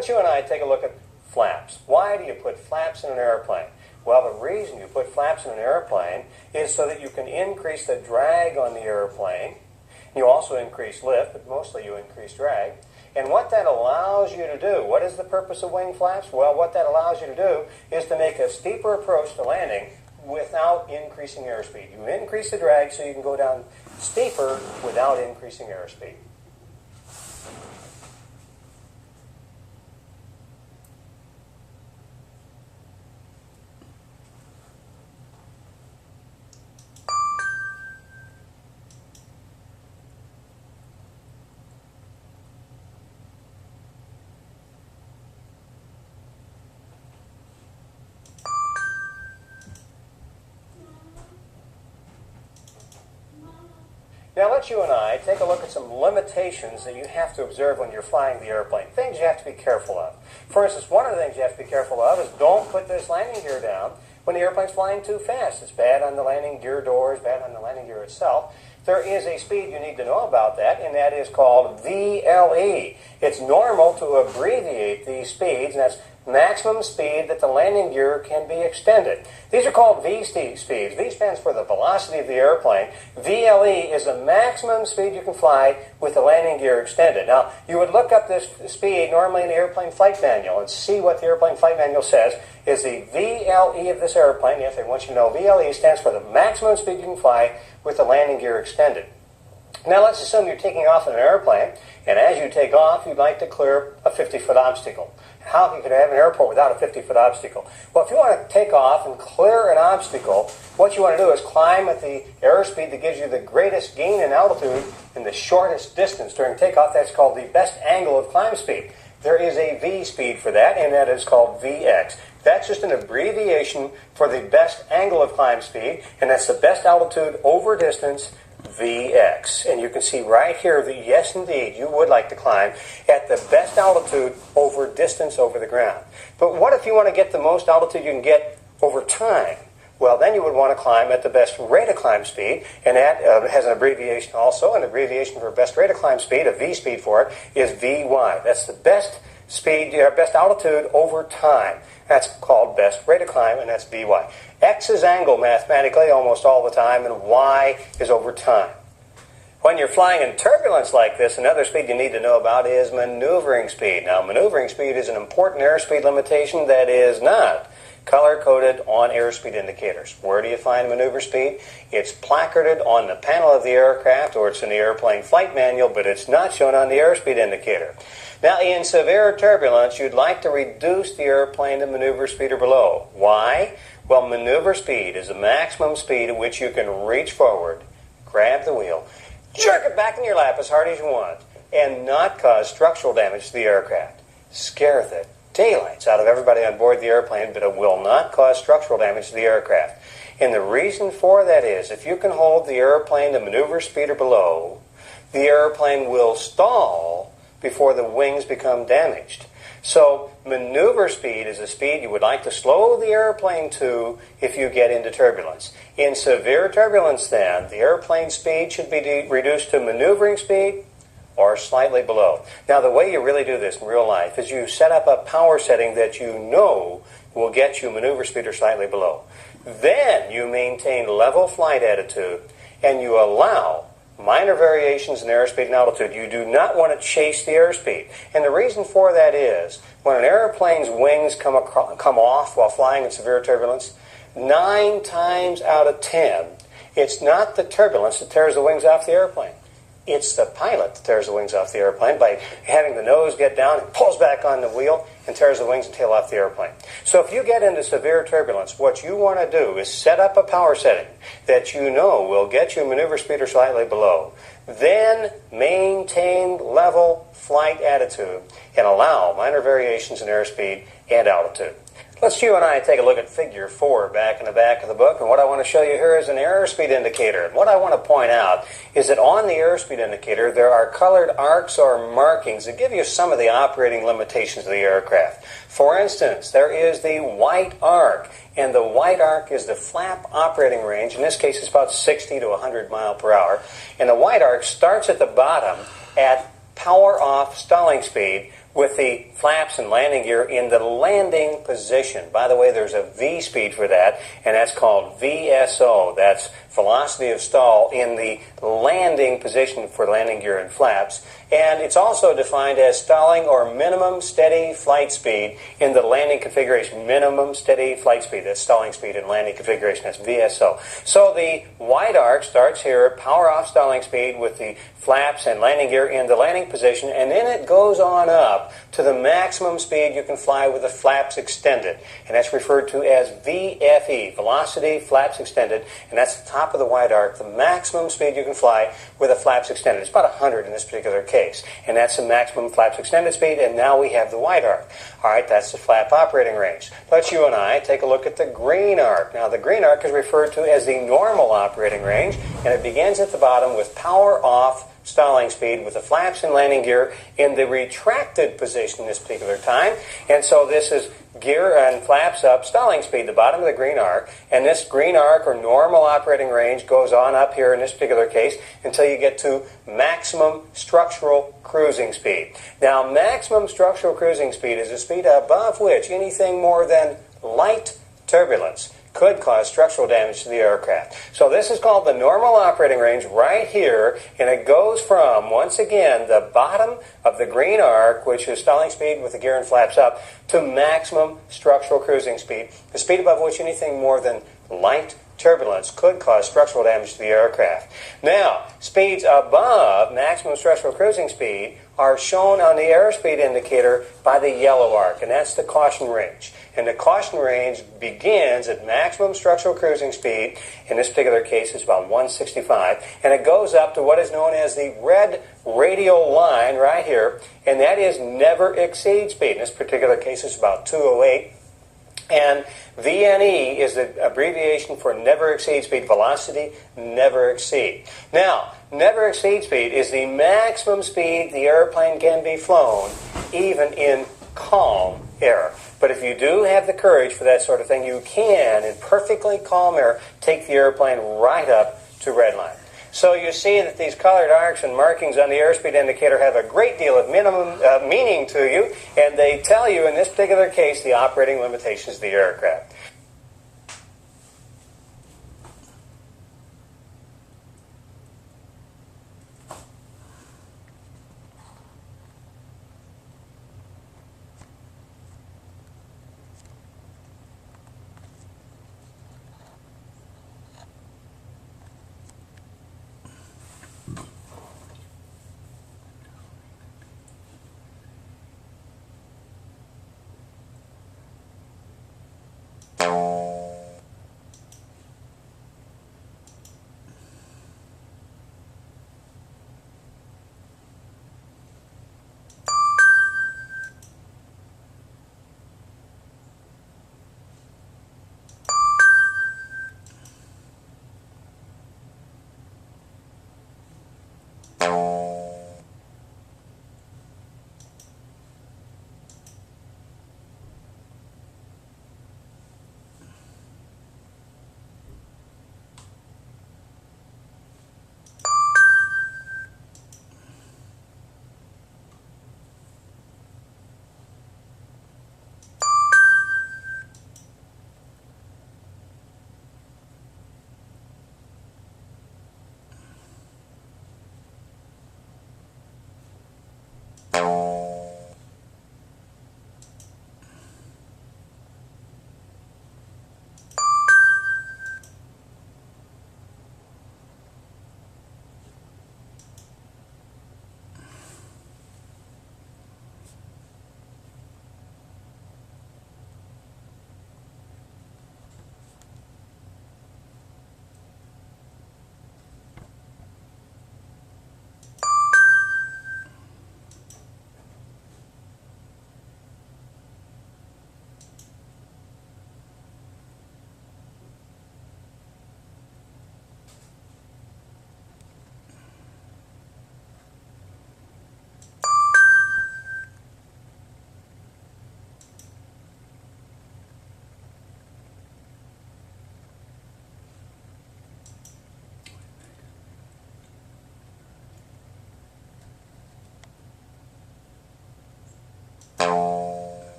Let's you and I take a look at flaps. Why do you put flaps in an airplane? Well, the reason you put flaps in an airplane is so that you can increase the drag on the airplane. You also increase lift, but mostly you increase drag. And what that allows you to do, what is the purpose of wing flaps? Well, what that allows you to do is to make a steeper approach to landing without increasing airspeed. You increase the drag so you can go down steeper without increasing airspeed. Now let's you and I take a look at some limitations that you have to observe when you're flying the airplane. Things you have to be careful of. For instance, one of the things you have to be careful of is don't put this landing gear down when the airplane's flying too fast. It's bad on the landing gear doors, bad on the landing gear itself. There is a speed you need to know about that, and that is called VLE. It's normal to abbreviate these speeds, and that's maximum speed that the landing gear can be extended. These are called V speeds. V stands for the velocity of the airplane. VLE is the maximum speed you can fly with the landing gear extended. Now, you would look up this speed normally in the airplane flight manual and see what the airplane flight manual says is the VLE of this airplane. Yes, they want you to know VLE stands for the maximum speed you can fly with the landing gear extended. Now let's assume you're taking off in an airplane, and as you take off, you'd like to clear a 50-foot obstacle. How can you have an airport without a 50-foot obstacle? Well, if you want to take off and clear an obstacle, what you want to do is climb at the airspeed that gives you the greatest gain in altitude in the shortest distance during takeoff. That's called the best angle of climb speed. There is a V speed for that, and that is called Vx. That's just an abbreviation for the best angle of climb speed, and that's the best altitude over distance, Vx. And you can see right here that yes, indeed, you would like to climb at the best altitude over distance over the ground. But what if you want to get the most altitude you can get over time? Well, then you would want to climb at the best rate of climb speed, and that has an abbreviation also. An abbreviation for best rate of climb speed, a V speed for it, is Vy. That's the best speed, best altitude over time. That's called best rate of climb, and that's Vy. X is angle mathematically almost all the time, and Y is over time. When you're flying in turbulence like this, another speed you need to know about is maneuvering speed. Now, maneuvering speed is an important airspeed limitation that is not color-coded on airspeed indicators. Where do you find maneuver speed? It's placarded on the panel of the aircraft, or it's in the airplane flight manual, but it's not shown on the airspeed indicator. Now, in severe turbulence, you'd like to reduce the airplane to maneuver speed or below. Why? Well, maneuver speed is the maximum speed at which you can reach forward, grab the wheel, jerk it back in your lap as hard as you want, and not cause structural damage to the aircraft. Scare the daylights out of everybody on board the airplane, but it will not cause structural damage to the aircraft. And the reason for that is, if you can hold the airplane to maneuver speed or below, the airplane will stall before the wings become damaged. So maneuver speed is the speed you would like to slow the airplane to if you get into turbulence. In severe turbulence then, the airplane speed should be reduced to maneuvering speed or slightly below. Now, the way you really do this in real life is you set up a power setting that you know will get you maneuver speed or slightly below. Then you maintain level flight attitude and you allow minor variations in airspeed and altitude. You do not want to chase the airspeed. And the reason for that is when an airplane's wings come off while flying in severe turbulence, 9 times out of 10, it's not the turbulence that tears the wings off the airplane. It's the pilot that tears the wings off the airplane by having the nose get down and pulls back on the wheel and tears the wings and tail off the airplane. So if you get into severe turbulence, what you want to do is set up a power setting that you know will get you maneuver speed or slightly below. Then maintain level flight attitude and allow minor variations in airspeed and altitude. Let's you and I take a look at figure 4 back in the back of the book, and what I want to show you here is an airspeed indicator. And what I want to point out is that on the airspeed indicator there are colored arcs or markings that give you some of the operating limitations of the aircraft. For instance, there is the white arc, and the white arc is the flap operating range. In this case it's about 60 to 100 miles per hour, and the white arc starts at the bottom at power off stalling speed with the flaps and landing gear in the landing position. By the way, there's a V speed for that, and that's called VSO. That's velocity of stall in the landing position for landing gear and flaps. And it's also defined as stalling or minimum steady flight speed in the landing configuration. Minimum steady flight speed. That's stalling speed in landing configuration. That's VSO. So the wide arc starts here at power off stalling speed with the flaps and landing gear in the landing position, and then it goes on up to the maximum speed you can fly with the flaps extended. And that's referred to as VFE, velocity flaps extended, and that's the top of the wide arc, the maximum speed you can fly with the flaps extended. It's about 100 in this particular case, and that's the maximum flaps extended speed, and now we have the wide arc. All right, that's the flap operating range. Let's you and I take a look at the green arc. Now, the green arc is referred to as the normal operating range, and it begins at the bottom with power off stalling speed with the flaps and landing gear in the retracted position this particular time. And so this is gear and flaps up, stalling speed, the bottom of the green arc. And this green arc or normal operating range goes on up here in this particular case until you get to maximum structural cruising speed. Now, maximum structural cruising speed is a speed above which anything more than light turbulence could cause structural damage to the aircraft. So this is called the normal operating range right here, and it goes from, once again, the bottom of the green arc, which is stalling speed with the gear and flaps up, to maximum structural cruising speed, the speed above which anything more than light turbulence could cause structural damage to the aircraft. Now, speeds above maximum structural cruising speed are shown on the airspeed indicator by the yellow arc, and that's the caution range. And the caution range begins at maximum structural cruising speed. In this particular case, it's about 165, and it goes up to what is known as the red radial line right here, and that is never exceed speed. In this particular case, it's about 208. And VNE is the abbreviation for never exceed speed, velocity never exceed. Now, never exceed speed is the maximum speed the airplane can be flown, even in calm air. But if you do have the courage for that sort of thing, you can, in perfectly calm air, take the airplane right up to redline. So you see that these colored arcs and markings on the airspeed indicator have a great deal of meaning to you, and they tell you, in this particular case, the operating limitations of the aircraft.